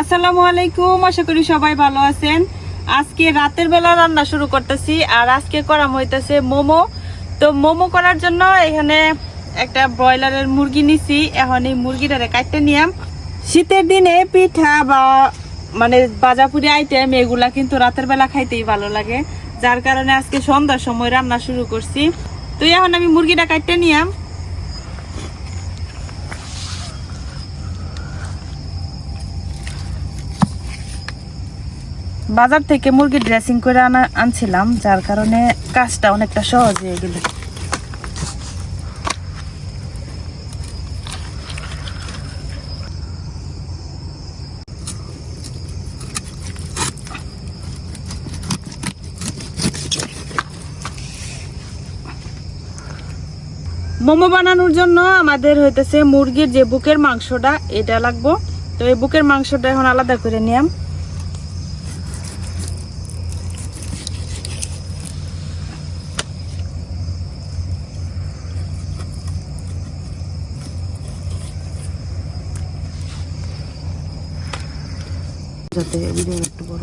আসসালামু আলাইকুম, আশা করি সবাই ভালো আছেন। আজকে রাতের বেলা রান্না শুরু করতেছি আর আজকে করা হইতেছে মোমো। তো মোমো করার জন্য এখানে একটা ব্রয়লারের মুরগি নিছি। এখন এই মুরগিটারে কাটতে নিয়াম। শীতের দিনে পিঠা বা বাজাপুরি আইটেম এগুলা কিন্তু রাতের বেলা খাইতেই ভালো লাগে, যার কারণে আজকে সন্ধ্যার সময় রান্না শুরু করছি। তো এখন আমি মুরগিটা কাটতে নিয়াম। বাজার থেকে মুরগি ড্রেসিং করে আনছিলাম, যার কারণে কাজটা অনেকটা সহজ হয়ে গেল। মোমো বানানোর জন্য আমাদের হইতেছে মুরগির যে বুকের মাংসটা এটা লাগবো। তো এই বুকের মাংসটা এখন আলাদা করে নিয়াম। যাতে ভিডিও একটু বড়।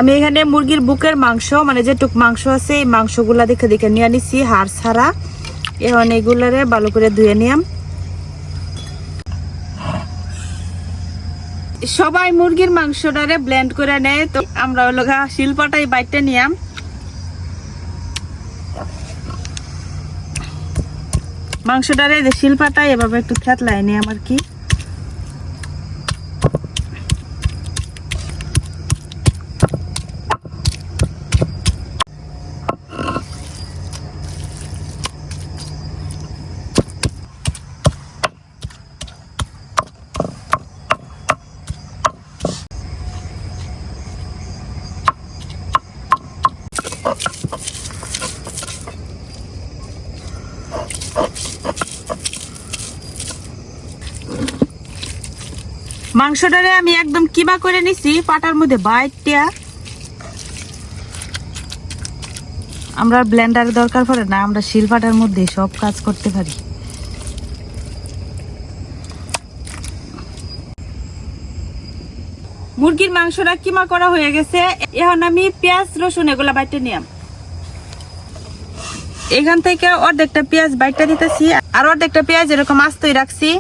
আমি এখানে মুরগির বুকের মাংস যেটুক মাংস আছে এই মাংসগুলা দেখে দেখে নিয়ে নিছি, হাড় ছাড়া। এখন এগুলারে ভালো করে ধুয়ে নিয়াম। সবাই মুরগির মাংসটারে ব্লেন্ড করে নেয়, তো আমরা হলো শিলপাটাই বাইটে নিয়াম। মাংসটারে শিলপাটাই এভাবে একটু থেতলাই নিয়াম আর কি। মাংসটারে আমি একদম কিমা করে নিছি পাটার মধ্যে বাইটিয়া। আমরা ব্লেন্ডারের দরকার পড়ে না, আমরা শিলপাটার মধ্যে সব কাজ করতে পারি। মুরগির মাংসটা কিমা করা হয়ে গেছে। এখন আমি পেঁয়াজ রসুন এগুলা বাইটে নিয়াম। এখান থেকে অর্ধেকটা পেঁয়াজ বাইটটা দিতেছি আর অর্ধেকটা পেঁয়াজ এরকম আস্তই রাখছি।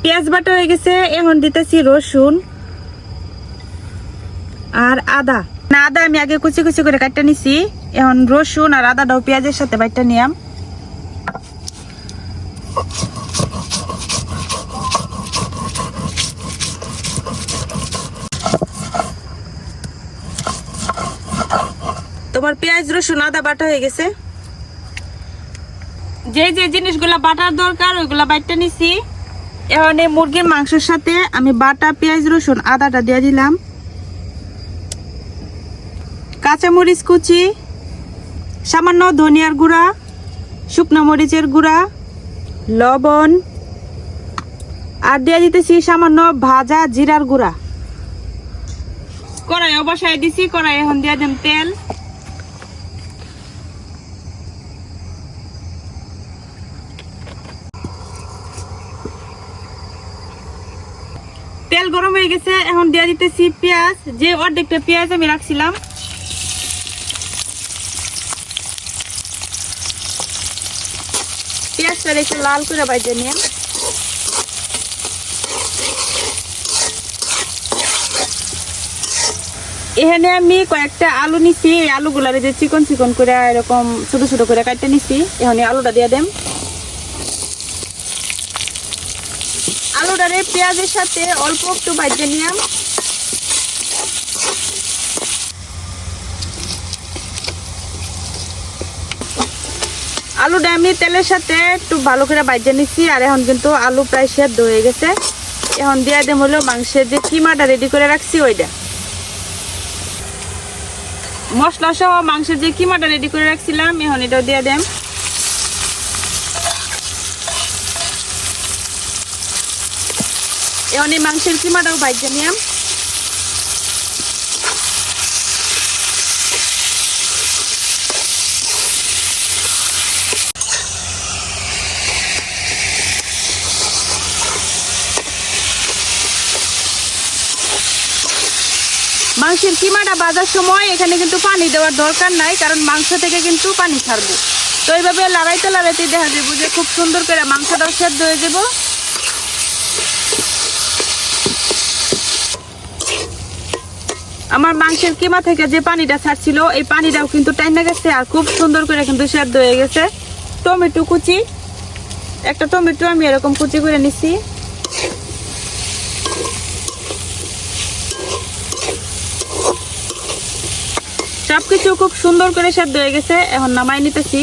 পেঁয়াজ বাটা হয়ে গেছে, এখন দিতেছি রসুন আর আদা। আদা আমি আগে কুচি কুচি করে কাটতে নিছি। এখন রসুন আর আদাটাও পেঁয়াজের সাথে বাইটটা নিয়াম। তোমার পেঁয়াজ রসুন আদা বাটা হয়ে গেছে। যে যে জিনিসগুলা বাটার দরকার ওইগুলা বাইটটা নিছি। এখন এই মুরগির মাংসের সাথে আমি বাটা পেঁয়াজ রসুন আদাটা দিয়ে দিলাম। কাঁচামরিচ কুচি, সামান্য ধনিয়ার গুঁড়া, শুকনো মরিচের গুঁড়া, লবণ আর দিয়ে দিতেছি সামান্য ভাজা জিরার গুঁড়া। কড়াই বসাই দিছি, কড়াই এখন দিয়ে দেন তেল। তেল গরম হয়ে গেছে, এখন দিয়ে দিতেছি পেঁয়াজ। যে অর্ধেকটা পেঁয়াজ আমি রাখছিলাম পেঁয়াজটা একটু লাল করে বাইটে নিয়ে এখানে আমি কয়েকটা আলু নিছি। এই আলুগুলারে যে চিকন চিকন করে এরকম ছোট ছোট করে কাটতে নিছি। এখন আলুটা দিয়ে দেন। আলুটারে পেঁয়াজের সাথে অল্প একটু বাইটে নিলাম। আলুটা আমি তেলের সাথে একটু ভালো করে ভাজে নিচ্ছি। আর এখন কিন্তু আলু প্রায় সেদ্ধ হয়ে গেছে। এখন দিয়ে দেব হলো মাংসের যে কিমাটা রেডি করে রাখছি ওইটা, মশলা সহ মাংসের যে কিমাটা রেডি করে রাখছিলাম এখন এটাও দিয়ে দেন। এখন এই মাংসের কিমাটাও ভাজে নিলাম। মাংসের কিমাটা ভাজার সময় এখানে কিন্তু পানি দেওয়ার দরকার নাই, কারণ মাংস থেকে কিন্তু পানি ছাড়বে। তো এইভাবে লড়াইতে লড়াইতে দেখা যাবে যে খুব সুন্দর করে মাংসটাও সেদ্ধ হয়ে যাব। আমার মাংসের কিমা থেকে যে পানিটা ছাড়ছিল এই পানিটাও কিন্তু টাইনা গেছে আর খুব সুন্দর করে কিন্তু সেদ্ধ হয়ে গেছে। টমেটো কুচি, একটা টমেটো আমি এরকম কুচি করে নিছি। সবকিছু খুব সুন্দর করে সেদ্ধ হয়ে গেছে, এখন নামাই নিতেছি।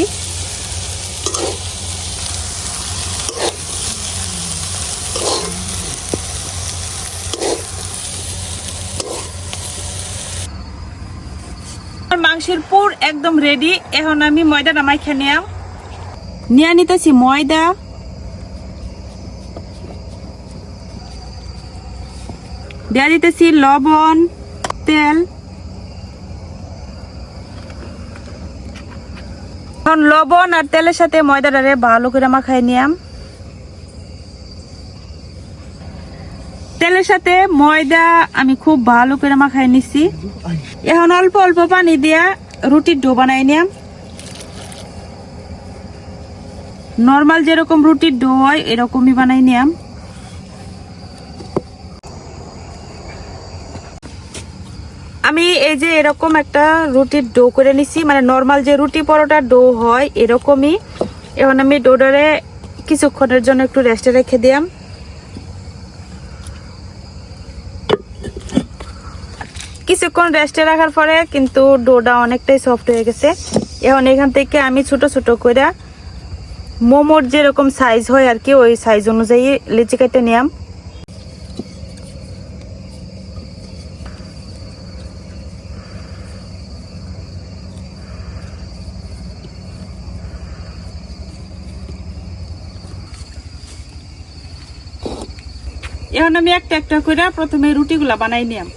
মাংসের পুর একদম রেডি। এখন আমি ময়দাটা মাইখা নিয়ে নিতেছি ময়দা, দিয়ে দিতেছি লবণ, তেল। এখন লবণ আর তেলের সাথে ময়দাটারে ভালো করে মাখাই নিয়াম। তেলের সাথে ময়দা আমি খুব ভালো করে মাখাই নিছি। এখন অল্প অল্প পানি দিয়া রুটির ডো বানাই নিয়াম। নর্মাল যেরকম রুটির ডো হয় এরকমই বানাই নিয়াম। আমি এই যে এরকম একটা রুটির ডো করে নিছি, মানে নর্মাল যে রুটি পরোটার ডো হয় এরকমই। এখন আমি ডোটারে কিছুক্ষণের জন্য একটু রেস্টে রেখে দিলাম। কিছুক্ষণ রেস্টে রাখার পরে কিন্তু ডোটা অনেকটাই সফট হয়ে গেছে। এখন এখান থেকে আমি ছোট ছোট করে মোমোর যেরকম সাইজ হয় আর কি ওই সাইজ অনুযায়ী লিচি কেটে নিলাম। এখন আমি একটা একটা করে প্রথমে রুটিগুলা বানাই নিলাম।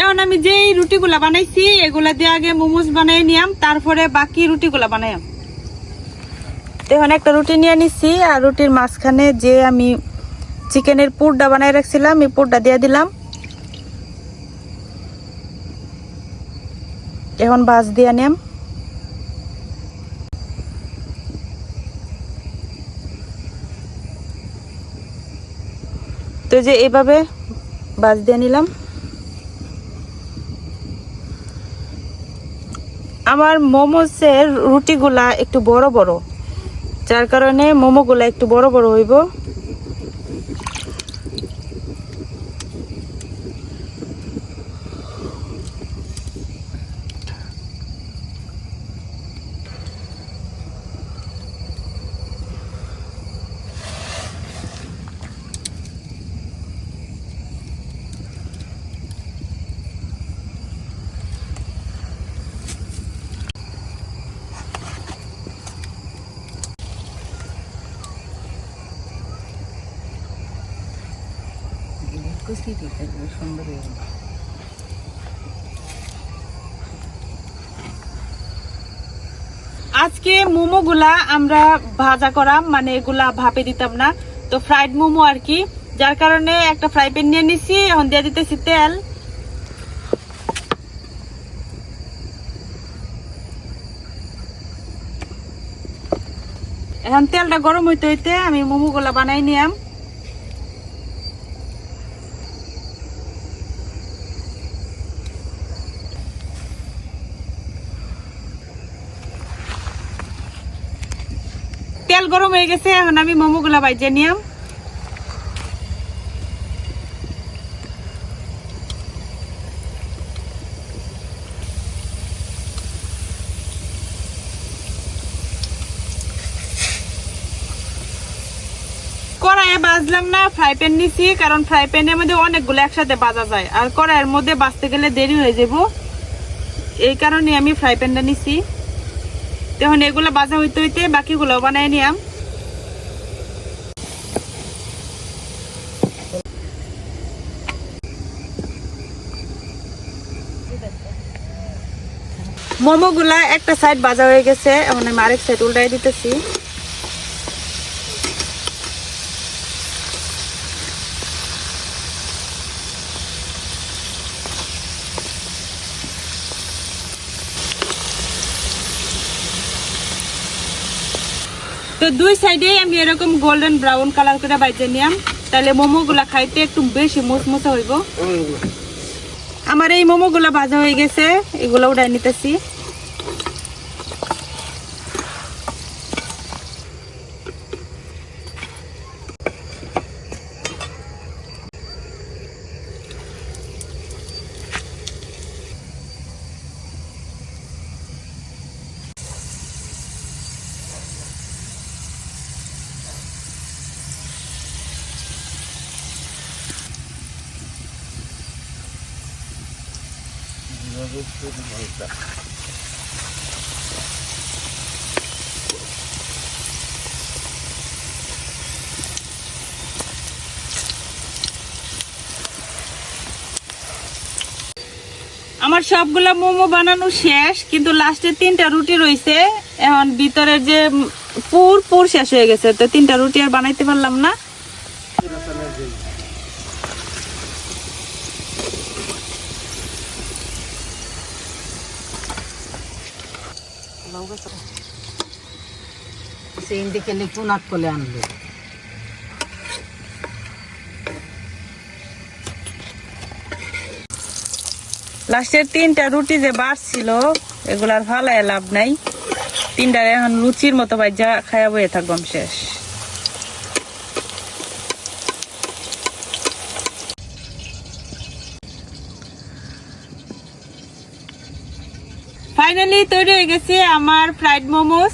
এখন আমি যেই রুটিগুলা বানাইছি এগুলা দিয়ে আগে মোমোস বানাই নিলাম, তারপরে বাকি রুটিগুলা বানাইলাম। এখন একটা রুটি নিয়ে নিছি আর রুটির মাঝখানে যে আমি চিকেনের পুরটা বানাই রাখছিলাম এই পুরটা দিয়ে দিলাম। এখন বাস দিয়ে নিলাম। তো যে এইভাবে বাস দিয়ে নিলাম। আমার মোমোসের রুটিগুলা একটু বড় বড়, যার কারণে মোমোগুলা একটু বড় বড় হইব। আজকে মোমোগুলা আমরা ভাজা করাম, মানে এগুলা ভাপে দিতাম না, তো ফ্রাইড মোমো আর কি। যার কারণে একটা ফ্রাই প্যান নিয়ে নিছি। এখন দিয়ে দিতেছি তেল। এখন তেলটা গরম হইতে হইতে আমি মোমোগুলা বানাই নিলাম। তেল গরম হয়ে গেছে, এখন আমি মোমোগুলা ভাজে নিলাম। কড়াইয়ে ভাজলাম না, ফ্রাই প্যান নিছি, কারণ ফ্রাই প্যানের মধ্যে অনেকগুলো একসাথে ভাজা যায় আর কড়াইয়ের মধ্যে ভাজতে গেলে দেরি হয়ে যাব, এই কারণে আমি ফ্রাই প্যানটা নিছি। তখন এগুলো ভাজা হইতে হইতে বাকিগুলো বানাই নিলাম। মোমোগুলা একটা সাইড ভাজা হয়ে গেছে, এখন আমি আরেক সাইড উল্টাই দিতেছি। তো দুই সাইডে আমি এরকম গোল্ডেন ব্রাউন কালার করে ভাজে নিলাম, তাহলে মোমোগুলা খাইতে একটু বেশি মুচমুচে হইব। আমার এই মোমোগুলা ভাজা হয়ে গেছে, এগুলো উঠাই নিতেছি। আমার সবগুলা মোমো বানানো শেষ, কিন্তু লাস্টে 3টা রুটি রয়েছে। এখন ভিতরে যে পুর শেষ হয়ে গেছে, তো 3টা রুটি আর বানাইতে পারলাম না। লাস্টের 3টা রুটি যে বাড়ছিল, এগুলার ফালায় লাভ নাই। 3টার এখন লুচির মতো ভাজা খায়া বয়ে থাকবাম শেষ। ফাইনালি তৈরি হয়ে গেছে আমার ফ্রাইড মোমোস।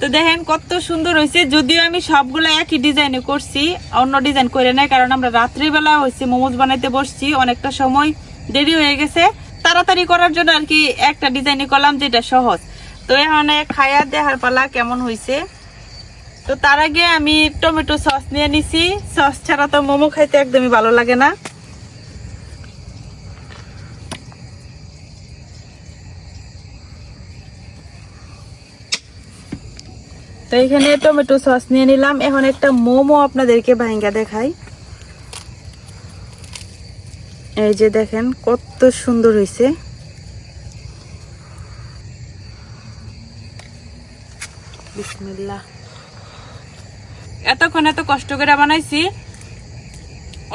তো দেখেন কত সুন্দর হয়েছে, যদিও আমি সবগুলো একই ডিজাইনে করছি, অন্য ডিজাইন করে নাই, কারণ আমরা রাত্রিবেলা হয়েছে মোমোস বানাইতে বসছি, অনেকটা সময় দেরি হয়ে গেছে। তাড়াতাড়ি করার জন্য আর কি একটা ডিজাইনে করলাম যেটা সহজ। তো এখানে খায়া দেখার পালা কেমন হয়েছে। তো তার আগে আমি টমেটো সস নিয়ে নিছি, সস ছাড়া তো মোমো খাইতে একদমই ভালো লাগে না। তো এখানে টমেটো সস নিয়ে নিলাম। এখন একটা মোমো আপনাদেরকে ভাঙ্গা দেখাই। এই যে দেখেন কত সুন্দর হয়েছে। বিসমিল্লাহ। এতক্ষণ এত কষ্ট করে বানাইছি,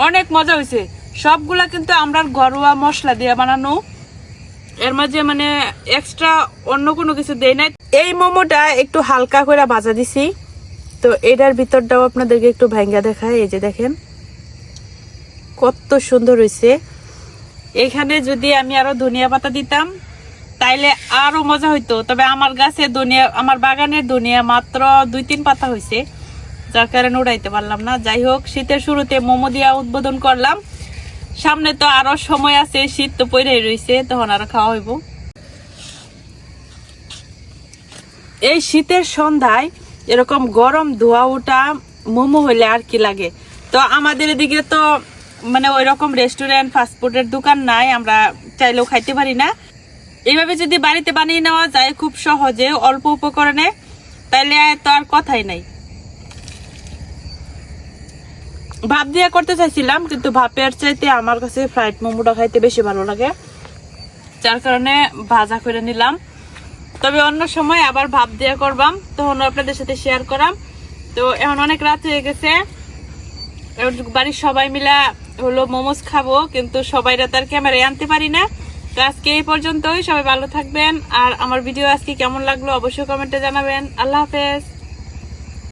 অনেক মজা হয়েছে। সবগুলা কিন্তু আমরা ঘরোয়া মশলা দিয়ে বানানো, এর মাঝে মানে এক্সট্রা অন্য কোনো কিছু দেই নাই। এই মোমোটা একটু হালকা করে ভাজা দিছি, তো এটার ভিতরটাও আপনাদেরকে একটু ভাঙ্গা দেখায়। এই যে দেখেন কত সুন্দর হয়েছে। এখানে যদি আমি আরো ধনিয়া পাতা দিতাম তাইলে আরো মজা হইতো, তবে আমার গাছে ধনিয়া, আমার বাগানের ধনিয়া মাত্র 2-3 পাতা হয়েছে, যার কারণে উড়াইতে পারলাম না। যাই হোক, শীতের শুরুতে মোমো দিয়া উদ্বোধন করলাম। সামনে তো আরো সময় আছে, শীত তো পড়েই রয়েছে, তখন আরো খাওয়া হইব। এই শীতের সন্ধ্যায় এরকম গরম ধোয়া ওঠা মোমো হইলে আর কি লাগে। তো আমাদের এদিকে তো মানে ওই রকম রেস্টুরেন্ট ফাস্টফুডের দোকান নাই, আমরা চাইলেও খাইতে পারি না। এইভাবে যদি বাড়িতে বানিয়ে নেওয়া যায় খুব সহজে অল্প উপকরণে, তাইলে তো আর কথাই নাই। ভাপ দিয়ে করতে চাইছিলাম, কিন্তু ভাপের চাইতে আমার কাছে ফ্রাইড মোমোটা খাইতে বেশি ভালো লাগে, যার কারণে ভাজা করে নিলাম। তবে অন্য সময় আবার ভাপ দিয়ে করবাম, তখন আপনাদের সাথে শেয়ার করাম। তো এখন অনেক রাত হয়ে গেছে, বাড়ির সবাই মিলা হলো মোমোস খাবো, কিন্তু সবাই তার ক্যামেরায় আনতে পারি না। তো আজকে এই পর্যন্তই, সবাই ভালো থাকবেন। আর আমার ভিডিও আজকে কেমন লাগলো অবশ্যই কমেন্টে জানাবেন। আল্লাহ হাফেজ।